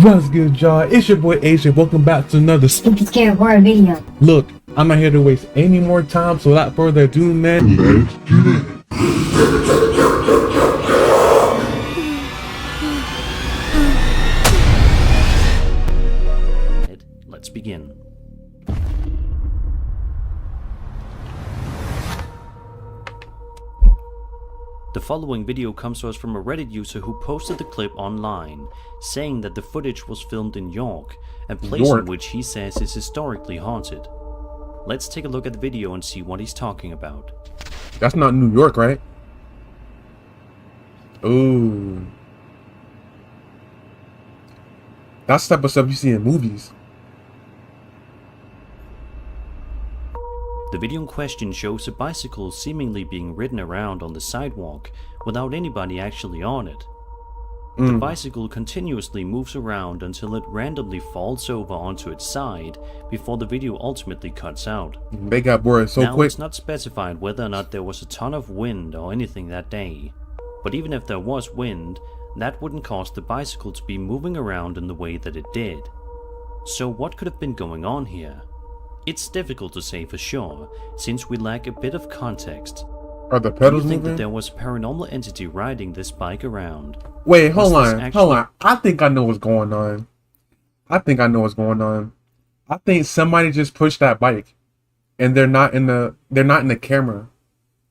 What's good, y'all? It's your boy AJ. Welcome back to another Spooky Scary Horror video. Look, I'm not here to waste any more time, so without further ado, man, let's do it. Let's begin. The following video comes to us from a Reddit user who posted the clip online, saying that the footage was filmed in York, a place in which he says is historically haunted. Let's take a look at the video and see what he's talking about. That's not New York, right? Ooh. That's the type of stuff you see in movies. The video in question shows a bicycle seemingly being ridden around on the sidewalk without anybody actually on it. The bicycle continuously moves around until it randomly falls over onto its side before the video ultimately cuts out. They got bored so now, quick. It's not specified whether or not there was a ton of wind or anything that day, but even if there was wind, that wouldn't cause the bicycle to be moving around in the way that it did. So what could have been going on here? It's difficult to say for sure, since we lack a bit of context. Are the pedals Do you think moving? that there was a paranormal entity riding this bike around? Wait, hold on. I think I know what's going on. I think somebody just pushed that bike, and they're not in the camera.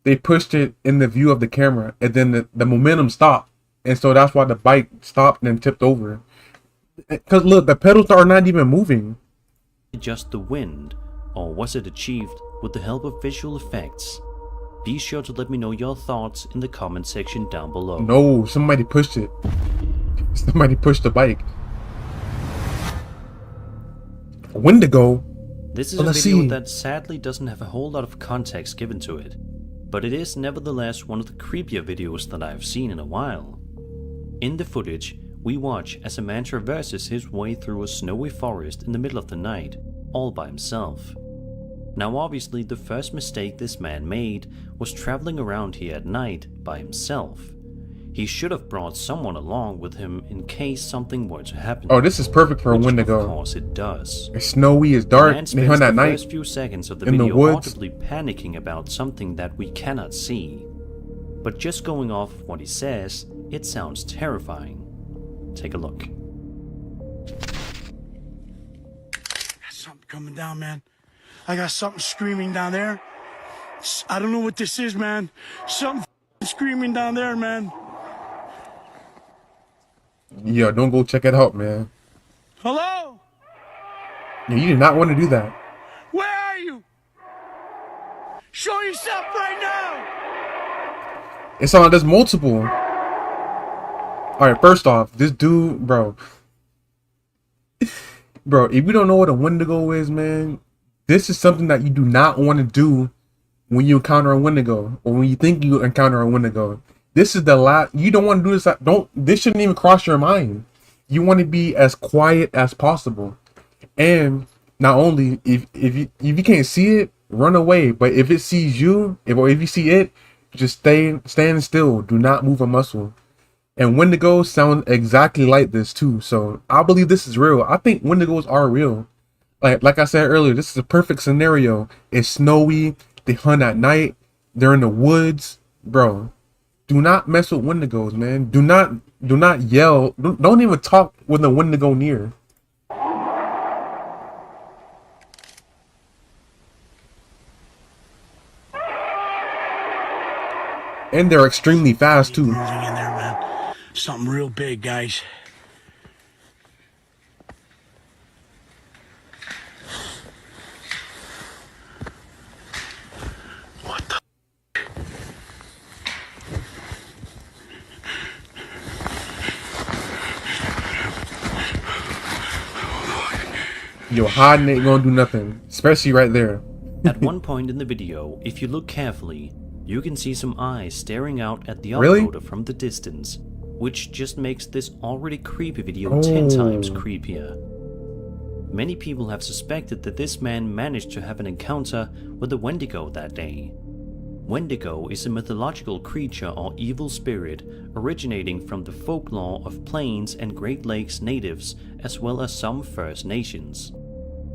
They pushed it in the view of the camera, and then the momentum stopped, and so that's why the bike stopped and tipped over. Because look, the pedals are not even moving. Just the wind, or was it achieved with the help of visual effects? Be sure to let me know your thoughts in the comment section down below. No, somebody pushed it. Somebody pushed the bike. Wendigo. This is a video that sadly doesn't have a whole lot of context given to it, but it is nevertheless one of the creepier videos that I've seen in a while. In the footage, we watch as a man traverses his way through a snowy forest in the middle of the night, all by himself. Now obviously the first mistake this man made was traveling around here at night by himself. He should have brought someone along with him in case something were to happen. Oh, this is perfect for a Wendigo. Of course it does. It's snowy, it's dark, they hunt at night. First few seconds of the in video the woods, audibly panicking about something that we cannot see. But just going off of what he says, it sounds terrifying. Take a look. Got something coming down, man. I got something screaming down there. I don't know what this is, man. Something screaming down there, man. Yeah, don't go check it out, man. Hello? Yeah, you did not want to do that. Where are you? Show yourself right now. It's on. There's multiple. All right, first off, this dude, bro, if you don't know what a Wendigo is, man, this is something that you do not want to do when you encounter a Wendigo, or when you think you encounter a Wendigo. This is the last. You don't want to do this. This shouldn't even cross your mind. You want to be as quiet as possible, and not only if you can't see it, run away. But if it sees you, if you see it, just stand still. Do not move a muscle. And Wendigos sound exactly like this too, so I believe this is real. I think Wendigos are real. Like I said earlier, this is a perfect scenario. It's snowy, they hunt at night, they're in the woods. Bro, do not mess with Wendigos, man. Do not yell. Don't even talk with a Wendigo near. And they're extremely fast too. Moving in there, man. Something real big, guys. What the? Yo, hiding ain't gonna do nothing, especially right there. At one point in the video, if you look carefully, you can see some eyes staring out at the Really? uploader from the distance, which just makes this already creepy video 10 times creepier. Many people have suspected that this man managed to have an encounter with a Wendigo that day. Wendigo is a mythological creature or evil spirit originating from the folklore of Plains and Great Lakes natives as well as some First Nations.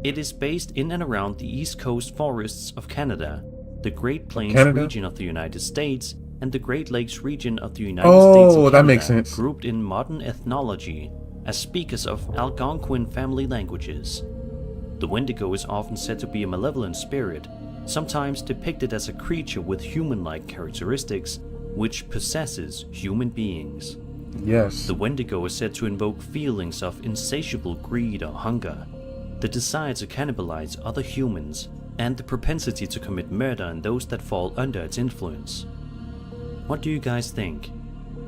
It is based in and around the East Coast forests of Canada, the Great Plains region of the United States, and the Great Lakes region of the United States and Canada, that makes sense. grouped in modern ethnology as speakers of Algonquin family languages. The Wendigo is often said to be a malevolent spirit, sometimes depicted as a creature with human-like characteristics, which possesses human beings. Yes. The Wendigo is said to invoke feelings of insatiable greed or hunger, the desire to cannibalize other humans, and the propensity to commit murder in those that fall under its influence. What do you guys think?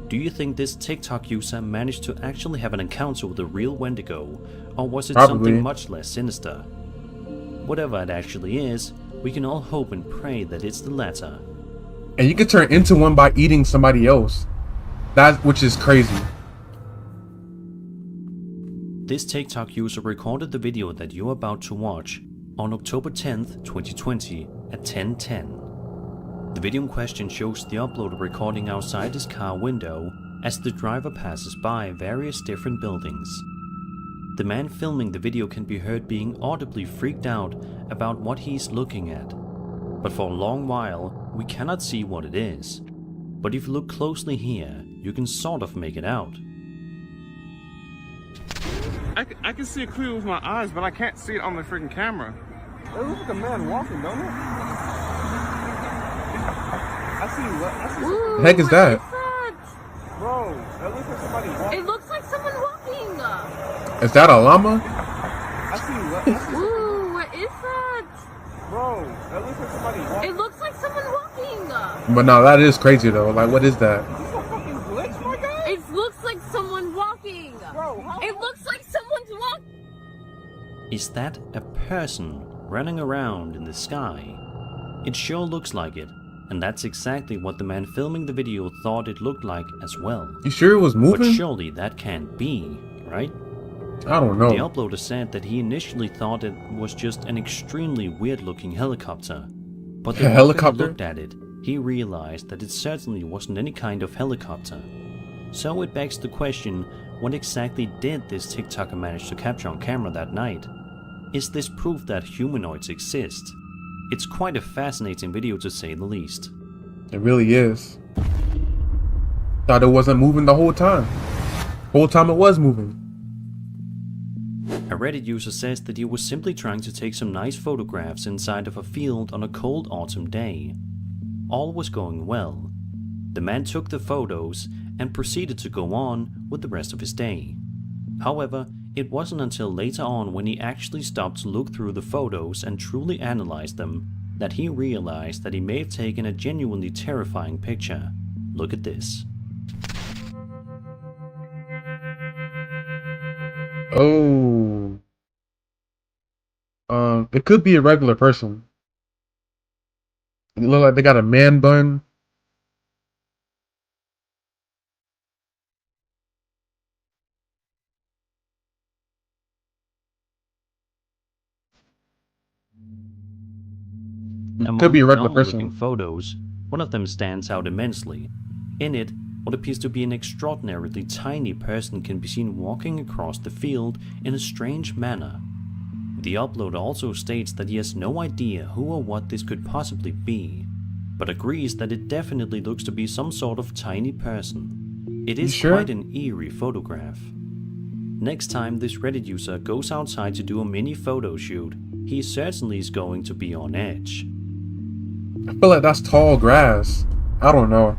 Do you think this TikTok user managed to actually have an encounter with a real Wendigo, or was it something much less sinister? Whatever it actually is, we can all hope and pray that it's the latter. And you can turn into one by eating somebody else. Which is crazy. This TikTok user recorded the video that you're about to watch on October 10th, 2020 at 10:10. The video in question shows the uploader recording outside his car window as the driver passes by various different buildings. The man filming the video can be heard being audibly freaked out about what he's looking at, but for a long while we cannot see what it is. But if you look closely here, you can sort of make it out. I can see it clear with my eyes, but I can't see it on the freaking camera. It looks like a man walking, don't it? I see. Ooh, the heck is that? Bro, that looks like somebody walking. It looks like someone walking. Is that a llama? I see. Ooh, what is that? Bro, that looks like somebody walking. It looks like someone walking. But no, that is crazy though. Like, what is that? Is this a fucking glitch, my guy? It looks like someone walking. Bro, how? It looks like someone's walking. Is that a person running around in the sky? It sure looks like it, and that's exactly what the man filming the video thought it looked like as well. You sure it was moving? But surely that can't be, right? I don't know. The uploader said that he initially thought it was just an extremely weird looking helicopter. But the more he looked at it, he realized that it certainly wasn't any kind of helicopter. So it begs the question, what exactly did this TikToker manage to capture on camera that night? Is this proof that humanoids exist? It's quite a fascinating video to say the least. It really is. Thought it wasn't moving the whole time. Whole time it was moving. A Reddit user says that he was simply trying to take some nice photographs inside of a field on a cold autumn day. All was going well. The man took the photos and proceeded to go on with the rest of his day. However, it wasn't until later on when he actually stopped to look through the photos and truly analyze them that he realized that he may have taken a genuinely terrifying picture. Look at this. Oh. It could be a regular person. It look like they got a man bun. Could be a regular person. Photos, one of them stands out immensely. In it, what appears to be an extraordinarily tiny person can be seen walking across the field in a strange manner. The uploader also states that he has no idea who or what this could possibly be, but agrees that it definitely looks to be some sort of tiny person. It is quite an eerie photograph. Next time this Reddit user goes outside to do a mini photo shoot, he certainly is going to be on edge. I feel like that's tall grass. I don't know.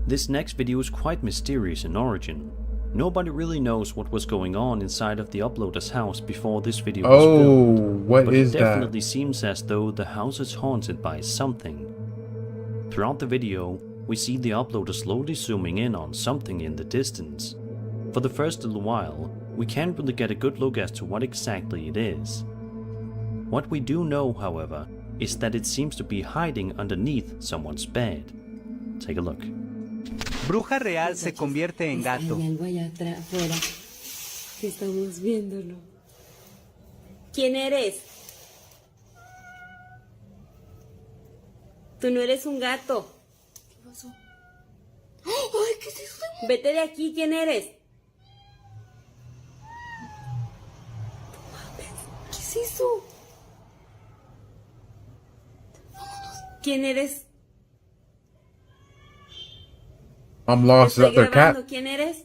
This next video is quite mysterious in origin. Nobody really knows what was going on inside of the uploader's house before this video was filmed. What is that? But it definitely that? seems as though the house is haunted by something. Throughout the video, we see the uploader slowly zooming in on something in the distance. For the first little while, we can't really get a good look as to what exactly it is. What we do know, however, is that it seems to be hiding underneath someone's bed. Take a look. Bruja real se convierte en gato. Hay algo allá afuera que estamos viéndolo. ¿Quién eres? Tú no eres un gato. ¿Qué pasó? ¡Ay, qué es eso! Vete de aquí, ¿quién eres? ¿Qué es eso? ¿Quién eres? I'm Te lost. Is estoy that their grabando. cat? ¿Quién eres?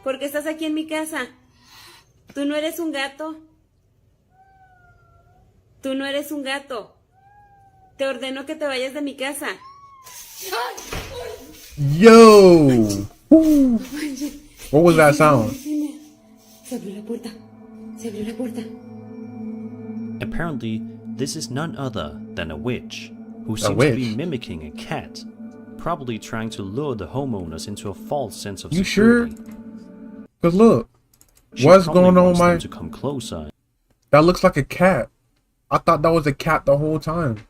¿Por qué estás aquí en mi casa? Tú no eres un gato. Tú no eres un gato. Te ordeno que te vayas de mi casa. Yo! Woo. What was that sound? Se abrió la puerta. Se abrió la puerta. Apparently, this is none other than a witch, who seems to be witch? mimicking a cat, probably trying to lure the homeowners into a false sense of You sure? security. Cause look, She what's probably going on wants with my... them to come closer, That looks like a cat. I thought that was a cat the whole time.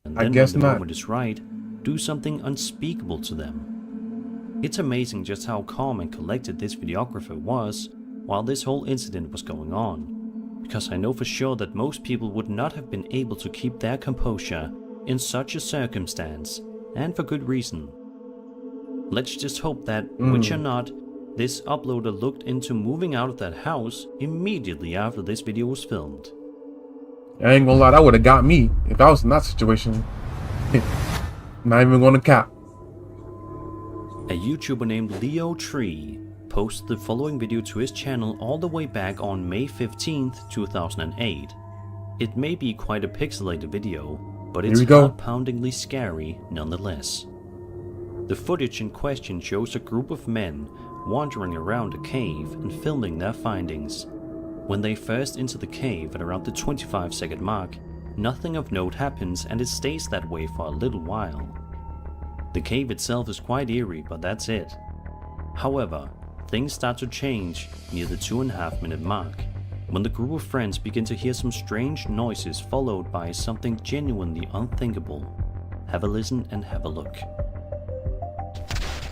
and I then guess when the not. moment is right, do something unspeakable to them. It's amazing just how calm and collected this videographer was while this whole incident was going on, because I know for sure that most people would not have been able to keep their composure in such a circumstance, and for good reason. Let's just hope that, witch or not, this uploader looked into moving out of that house immediately after this video was filmed. I ain't gonna lie, that would have got me if I was in that situation. Not even gonna cap. A YouTuber named Leo Tree posted the following video to his channel all the way back on May 15th, 2008. It may be quite a pixelated video, but it's Here we go. heart-poundingly scary nonetheless. The footage in question shows a group of men wandering around a cave and filming their findings. When they first enter the cave at around the 25-second mark, nothing of note happens and it stays that way for a little while. The cave itself is quite eerie, but that's it. However, things start to change near the 2.5-minute mark, when the group of friends begin to hear some strange noises followed by something genuinely unthinkable. Have a listen and have a look.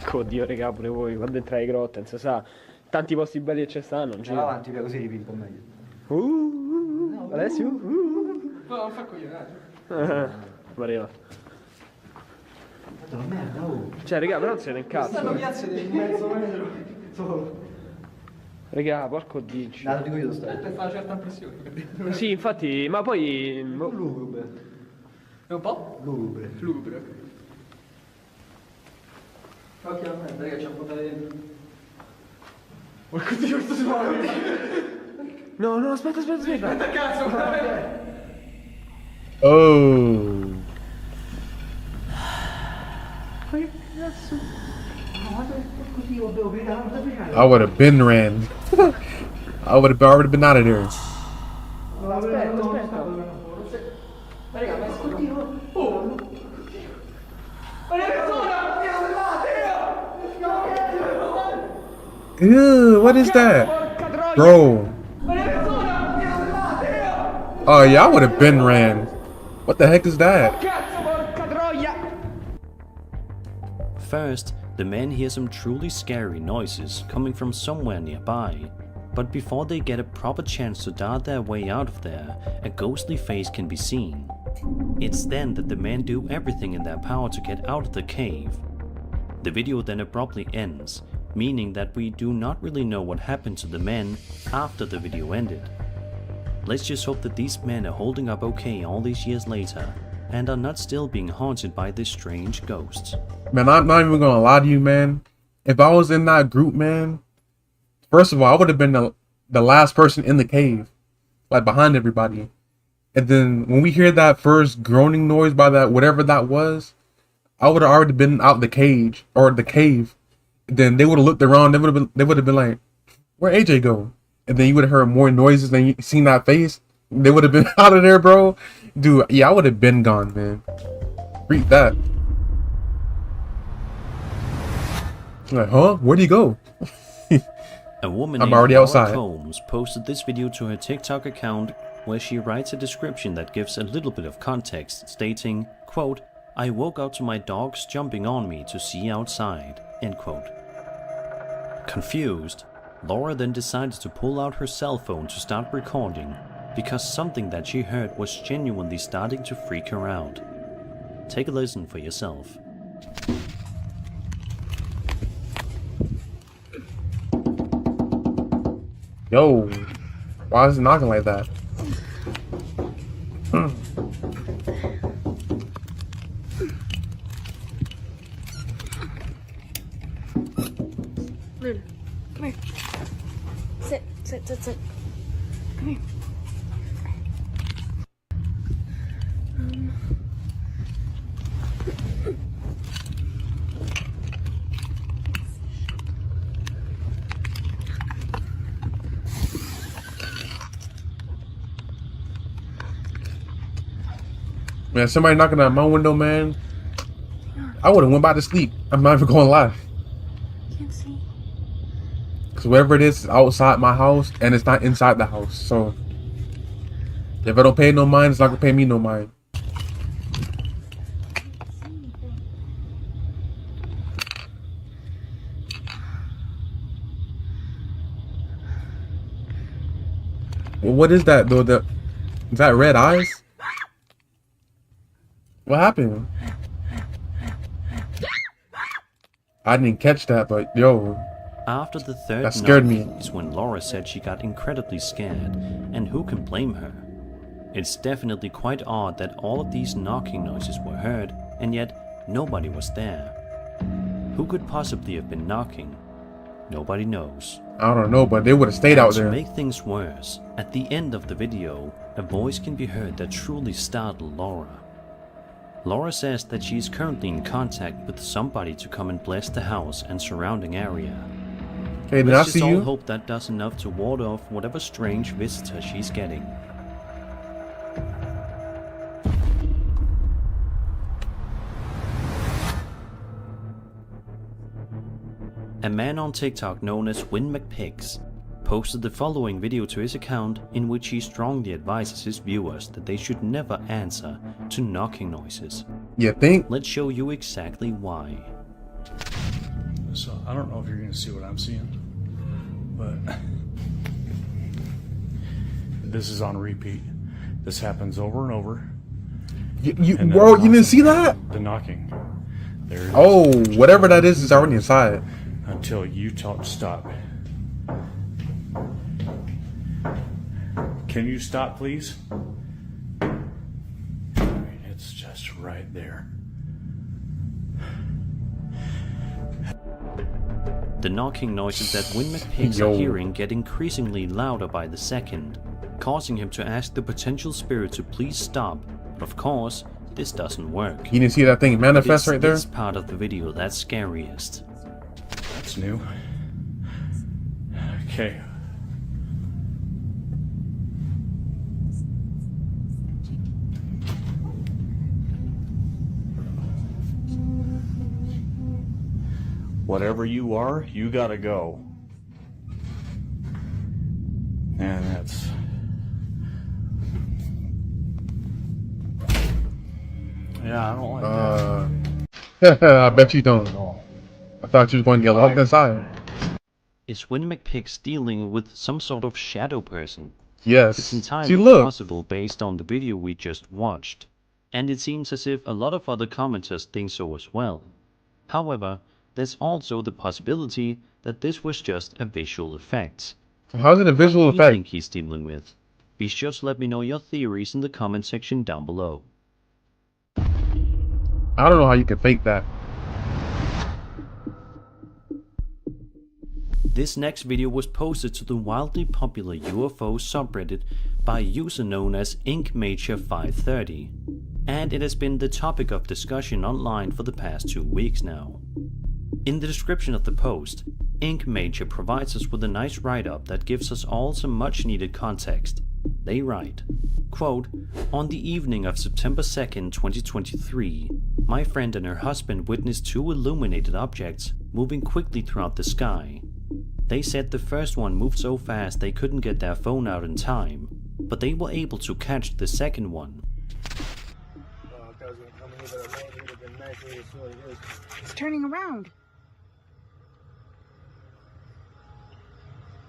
Oddio, raga, pure voi, quando entrai in grotta, non si sa. Tanti posti belli che ci stanno, non c'è. Avanti, via, così rivi un po' meglio. Alessio? No, non fa coglione. Pareva. Madonna merda, oh. Cioè, raga, però non se ne incazzo. Stanno piazzate in mezzo metro. Solo. Raga, porco dici. No, lo dico io, sto. Per fare una certa impressione. Sì, infatti, ma poi... Lugubre. È un po'? Lugubre. Lugubre, ok. Occhio alla merda, raga, c'è un po' da dentro. Porco Dio, questo si muove. No, no, aspetta. Aspetta, cazzo, guarda. Oh. I would have been ran. I would have already been out of there. Aspetta. Raga, ma ascoltino. Oh. Ew, what is that? Bro. Oh yeah, I would have been ran. What the heck is that? First, the men hear some truly scary noises coming from somewhere nearby, but before they get a proper chance to dart their way out of there, a ghostly face can be seen. It's then that the men do everything in their power to get out of the cave. The video then abruptly ends, meaning that we do not really know what happened to the men after the video ended. Let's just hope that these men are holding up okay all these years later, and are not still being haunted by this strange ghost. Man, I'm not even gonna lie to you, man. If I was in that group, man, first of all, I would have been the last person in the cave, like behind everybody. And then when we hear that first groaning noise by that whatever that was, I would have already been out the cage or the cave. Then they would have looked around. They would have been like, "Where AJ go?" And then you would have heard more noises than you seen that face. They would have been out of there, bro. Dude, yeah, I would have been gone, man. Read that. Like, huh? Where'd he go? A woman I'm named already Laura outside. Combs posted this video to her TikTok account where she writes a description that gives a little bit of context, stating, quote, "I woke up to my dogs jumping on me to see outside," end quote. Confused, Laura then decided to pull out her cell phone to start recording because something that she heard was genuinely starting to freak her out. Take a listen for yourself. Yo, why is it knocking like that? Luna, come here. Sit. Come here. Man, somebody knocking at my window, man. I would have went back to sleep. I'm not even gonna lie. Can't see. Cause whatever it is outside my house, and it's not inside the house. So if I don't pay no mind, it's not gonna pay me no mind. Well, what is that though? Is that red eyes? What happened? I didn't catch that, but yo. After the third That scared knock me. is when Laura said she got incredibly scared, and who can blame her? It's definitely quite odd that all of these knocking noises were heard, and yet nobody was there. Who could possibly have been knocking? Nobody knows. I don't know, but they would have stayed out To there. make things worse, at the end of the video, a voice can be heard that truly startled Laura. Laura says that she is currently in contact with somebody to come and bless the house and surrounding area. Hey, did I Let's see just all you? hope that does enough to ward off whatever strange visitor she's getting. A man on TikTok known as Win McPix posted the following video to his account in which he strongly advises his viewers that they should never answer to knocking noises. You think? Let's show you exactly why. So I don't know if you're gonna see what I'm seeing, but this is on repeat. This happens over and over. And Bro, you didn't see that? The knocking. There it is. Oh, whatever that is already inside. Until you tell it to stop. Can you stop, please? I mean, it's just right there. The knocking noises that Win McPix Yo. are hearing get increasingly louder by the second, causing him to ask the potential spirit to please stop, but of course, this doesn't work. You didn't see that thing manifest It's right there? this part of the video that's scariest. That's new. Okay. Whatever you are, you gotta go. And that's... Yeah, I don't like that. I bet you don't. I thought you was going to get locked inside. Is Win McPix dealing with some sort of shadow person? It's Yes. entirely See, look. possible based on the video we just watched, and it seems as if a lot of other commenters think so as well. However, there's also the possibility that this was just a visual effect. How's it a visual What do you effect? think he's dealing with? Be sure to let me know your theories in the comment section down below. I don't know how you can fake that. This next video was posted to the wildly popular UFO subreddit by a user known as InkMajor530, and it has been the topic of discussion online for the past 2 weeks now. In the description of the post, InkMajor provides us with a nice write-up that gives us all some much needed context. They write, quote, "On the evening of September 2nd, 2023, my friend and her husband witnessed 2 illuminated objects moving quickly throughout the sky. They said the first one moved so fast they couldn't get their phone out in time, but they were able to catch the second one. It's turning around.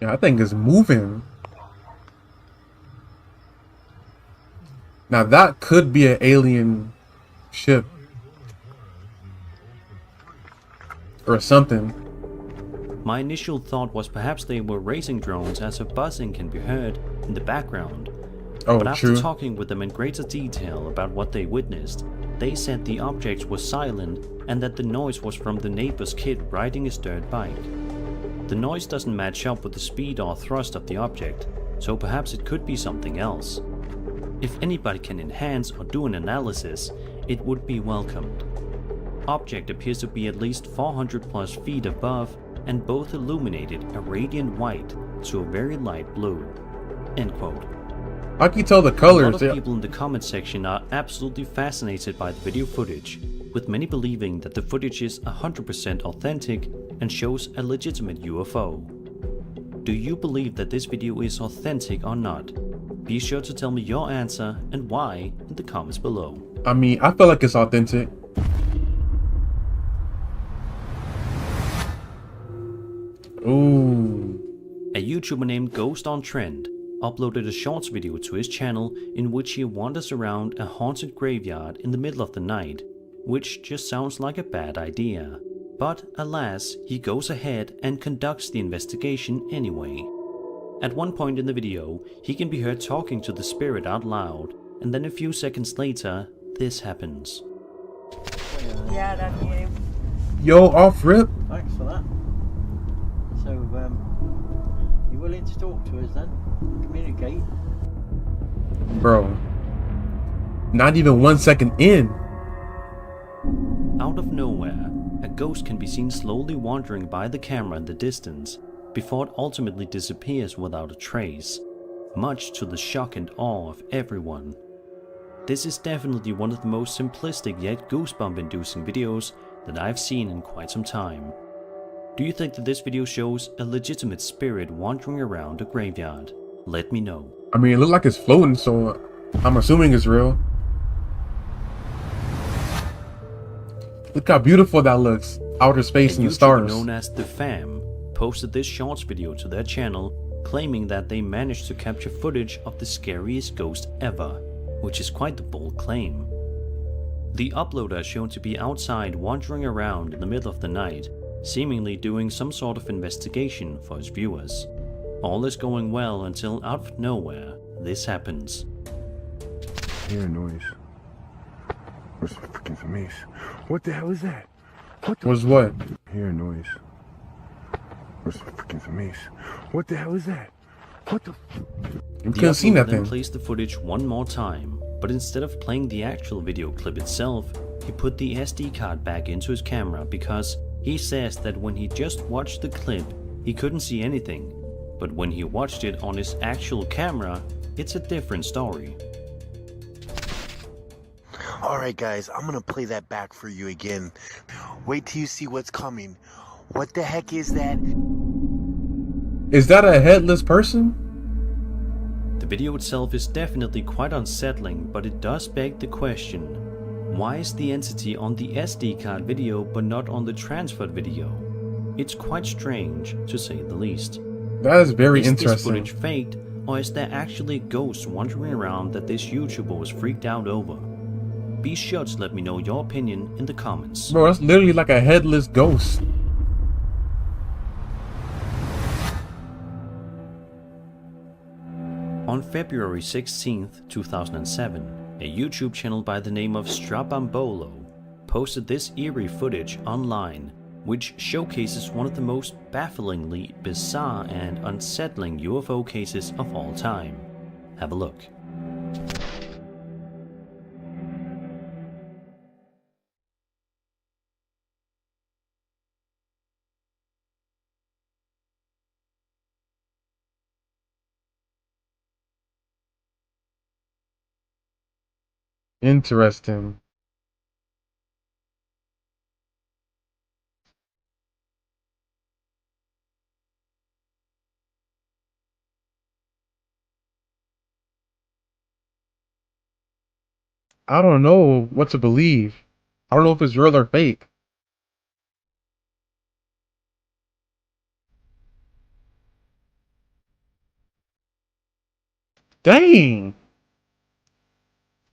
Yeah, I think it's moving. Now that could be an alien ship. or something. My initial thought was perhaps they were racing drones, as a buzzing can be heard in the background. Oh, But after true. talking with them in greater detail about what they witnessed, they said the objects were silent and that the noise was from the neighbor's kid riding his dirt bike. The noise doesn't match up with the speed or thrust of the object, so perhaps it could be something else. If anybody can enhance or do an analysis, it would be welcomed. Object appears to be at least 400 plus feet above, and both illuminated a radiant white to a very light blue." End quote. I can tell the A colors. lot of people in the comment section are absolutely fascinated by the video footage, with many believing that the footage is 100% authentic and shows a legitimate UFO. Do you believe that this video is authentic or not? Be sure to tell me your answer and why in the comments below. I mean, I feel like it's authentic. Ooh. A YouTuber named Ghost on Trend uploaded a shorts video to his channel in which he wanders around a haunted graveyard in the middle of the night, which just sounds like a bad idea. But alas, he goes ahead and conducts the investigation anyway. At one point in the video, he can be heard talking to the spirit out loud, and then a few seconds later, this happens. Yeah, that's you. Yo, off rip. Thanks for that. So, you willing to talk to us then? Communicate? Bro. Not even 1 second in. Out of nowhere, a ghost can be seen slowly wandering by the camera in the distance, before it ultimately disappears without a trace, much to the shock and awe of everyone. This is definitely one of the most simplistic yet goosebump-inducing videos that I've seen in quite some time. Do you think that this video shows a legitimate spirit wandering around a graveyard? Let me know. I mean, it looked like it's floating, so I'm assuming it's real. Look how beautiful that looks. Outer space A and the YouTuber stars. known as The Fam posted this shorts video to their channel, claiming that they managed to capture footage of the scariest ghost ever, which is quite the bold claim. The uploader is shown to be outside wandering around in the middle of the night, seemingly doing some sort of investigation for his viewers. All is going well until out of nowhere, this happens. I hear a noise. Where's the freaking mace? What the hell is that? What the Was what? I hear a noise. Where's the freaking mace? What the hell is that? What the You The couldn't see uploader then nothing. plays the footage one more time, but instead of playing the actual video clip itself, he put the SD card back into his camera because he says that when he just watched the clip, he couldn't see anything, but when he watched it on his actual camera, it's a different story. Alright guys, I'm gonna play that back for you again. Wait till you see what's coming. What the heck is that? Is that a headless person? The video itself is definitely quite unsettling, but it does beg the question, why is the entity on the SD card video but not on the transferred video? It's quite strange, to say the least. That is very Is this interesting. footage faked, or is there actually ghosts wandering around that this YouTuber was freaked out over? Be sure to let me know your opinion in the comments. Bro, that's literally like a headless ghost. On February 16th, 2007, a YouTube channel by the name of Strabambolo posted this eerie footage online, which showcases one of the most bafflingly bizarre and unsettling UFO cases of all time. Have a look. Interesting. I don't know what to believe. I don't know if it's real or fake. Dang.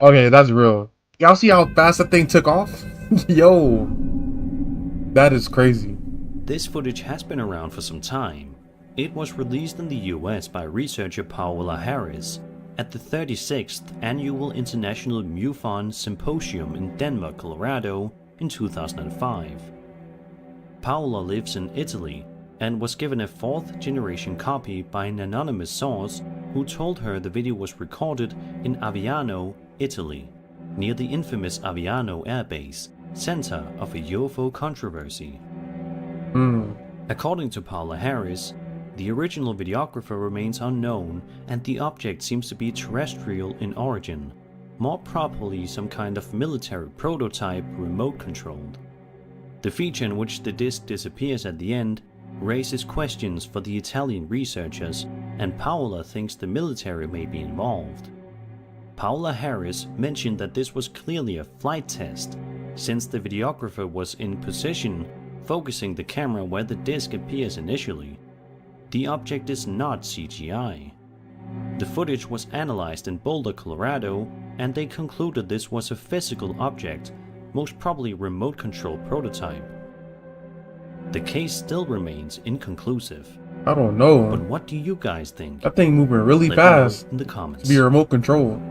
Okay, that's real. Y'all see how fast that thing took off? Yo. That is crazy. This footage has been around for some time. It was released in the US by researcher Paola Harris at the 36th Annual International MUFON Symposium in Denver, Colorado in 2005. Paola lives in Italy and was given a 4th-generation copy by an anonymous source who told her the video was recorded in Aviano, Italy, near the infamous Aviano Air Base, center of a UFO controversy. According to Paola Harris, the original videographer remains unknown and the object seems to be terrestrial in origin, more properly some kind of military prototype remote-controlled. The feature in which the disc disappears at the end raises questions for the Italian researchers, and Paola thinks the military may be involved. Paola Harris mentioned that this was clearly a flight test, since the videographer was in position, focusing the camera where the disc appears initially. The object is not CGI. The footage was analyzed in Boulder, Colorado, and they concluded this was a physical object, most probably a remote-controlled prototype. The case still remains inconclusive. I don't know. But what do you guys think? That thing moving really Let me fast. know in the comments. To be remote control.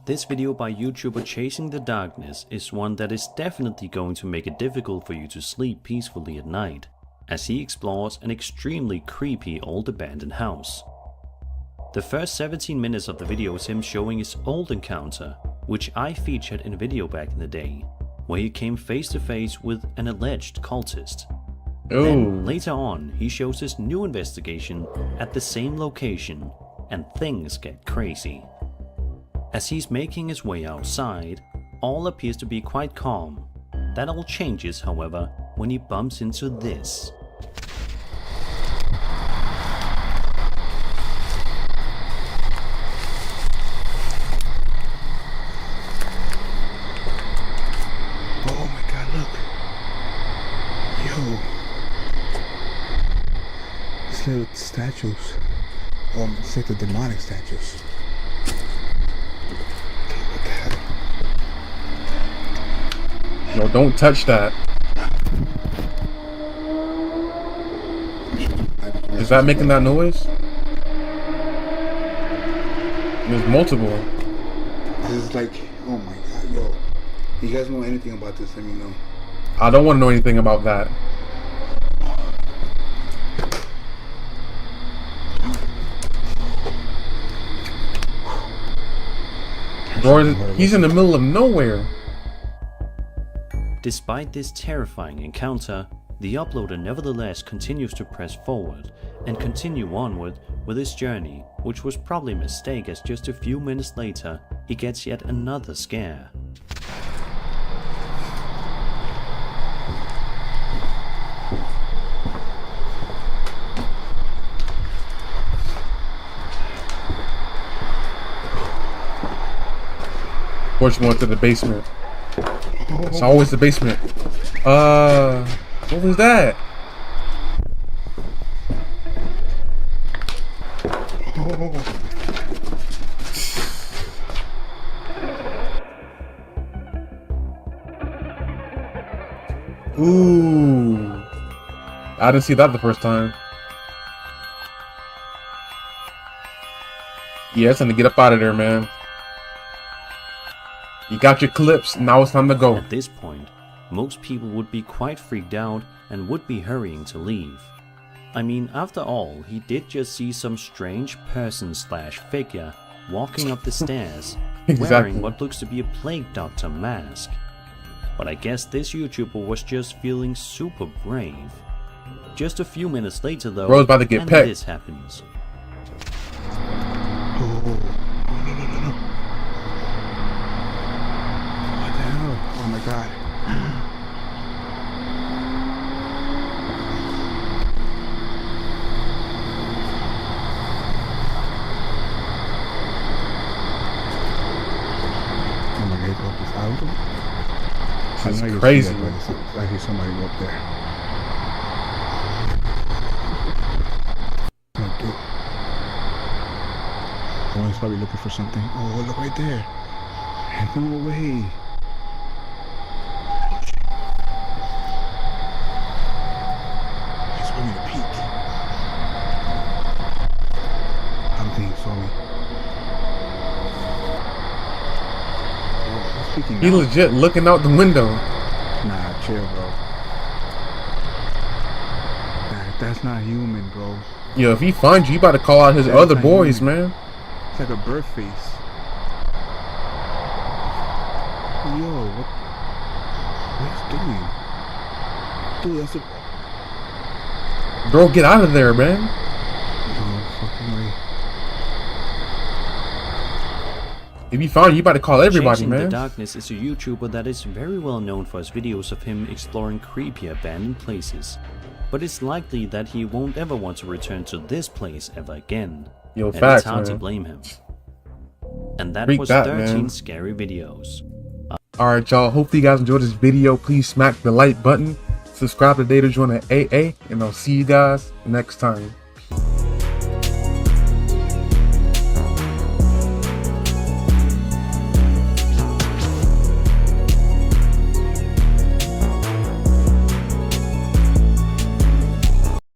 This video by YouTuber Chasing the Darkness is one that is definitely going to make it difficult for you to sleep peacefully at night, as he explores an extremely creepy old abandoned house. The first 17 minutes of the video is him showing his old encounter, which I featured in a video back in the day, where he came face to face with an alleged cultist. Then later on, he shows his new investigation at the same location, and things get crazy. As he's making his way outside, all appears to be quite calm. That all changes, however, when he bumps into this. Oh my god, look. Yo. These little statues. It's like the demonic statues. Okay, what the hell? No, don't touch that. Is that making that noise? There's multiple. This is like, oh my god, yo. You guys know anything about this, let me know. I don't want to know anything about that. Bro, he's in the middle of nowhere. Despite this terrifying encounter, the uploader nevertheless continues to press forward and continue onward with his journey, which was probably a mistake, as just a few minutes later he gets yet another scare. Which one to the basement? It's always the basement. What was that? Ooh. I didn't see that the first time. Yeah, it's time to get up out of there, man. You got your clips, now it's time to go. At this point, most people would be quite freaked out and would be hurrying to leave. I mean, after all, he did just see some strange person/figure walking up the stairs, wearing what looks to be a plague doctor mask. But I guess this YouTuber was just feeling super brave. Just a few minutes later though, Bro's about to get and pecked. this happens. Oh my god. Oh my god, go this auto. That's crazy. I hear somebody go up there. Oh, he's probably looking for something. Oh, look right there. No way. He's wanting to peek. I don't think he saw me. Oh, he's peeking He now. legit looking out the window. Nah, chill, bro. That's not human, bro. Yo, if he finds you, you about to call out his That's other not boys, human. man. It's like a bird face. Yo, what he's doing? Dude, that's a... Bro, get out of there, man. No fucking way. If he found you, you about to call everybody, Chasing man. the Darkness is a YouTuber that is very well known for his videos of him exploring creepy abandoned places. But it's likely that he won't ever want to return to this place ever again. Yo, and facts, it's hard to man. blame him. And that Freak was that, 13 man. scary videos. Alright, y'all. Hopefully you guys enjoyed this video. Please smack the like button. Subscribe today to join the AA. And I'll see you guys next time.